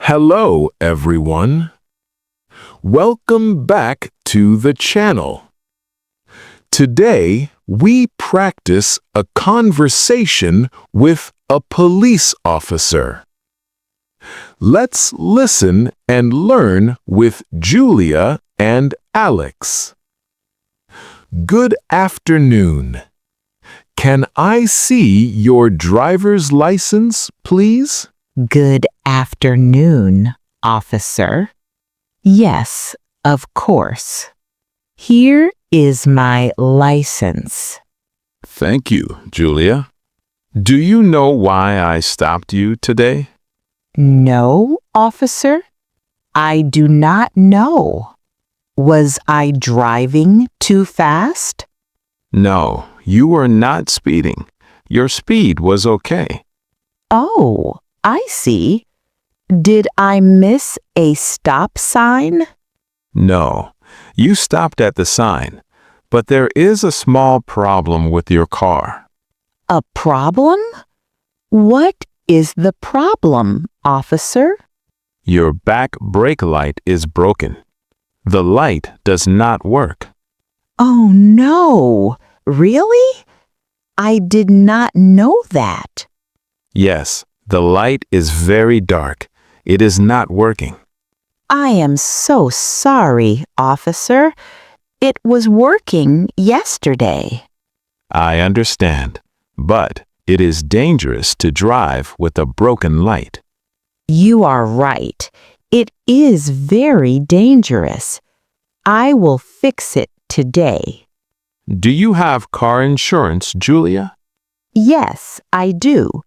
Hello, everyone. Welcome back to the channel. Today, we practice a conversation with a police officer. Let's listen and learn with Julia and Alex. Good afternoon. Can I see your driver's license, please? Good afternoon, officer. Yes, of course. Here is my license. Thank you, Julia. Do you know why I stopped you today? No, officer. I do not know. Was I driving too fast? No, you were not speeding. Your speed was okay. Oh, I see. Did I miss a stop sign? No, you stopped at the sign, but there is a small problem with your car. A problem? What is the problem, officer? Your back brake light is broken. The light does not work. Oh no, really? I did not know that. Yes, the light is very dark. It is not working. I am so sorry, officer. It was working yesterday. I understand, but it is dangerous to drive with a broken light. You are right. It is very dangerous. I will fix it today. Do you have car insurance, Julia? Yes, I do.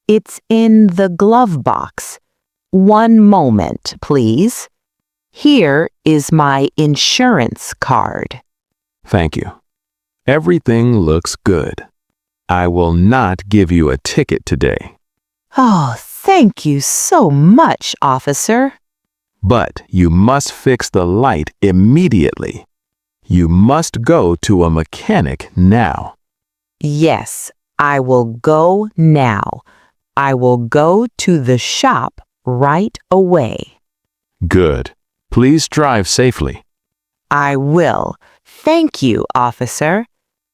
It's in the glove box. One moment, please. Here is my insurance card. Thank you. Everything looks good. I will not give you a ticket today. Oh, thank you so much, officer. But you must fix the light immediately. You must go to a mechanic now. Yes, I will go now. I will go to the shop right away. Good. Please drive safely. I will. Thank you, officer.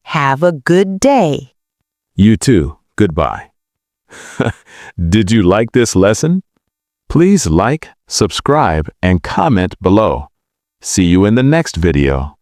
Have a good day. You too. Goodbye. Did you like this lesson? Please like, subscribe, and comment below. See you in the next video.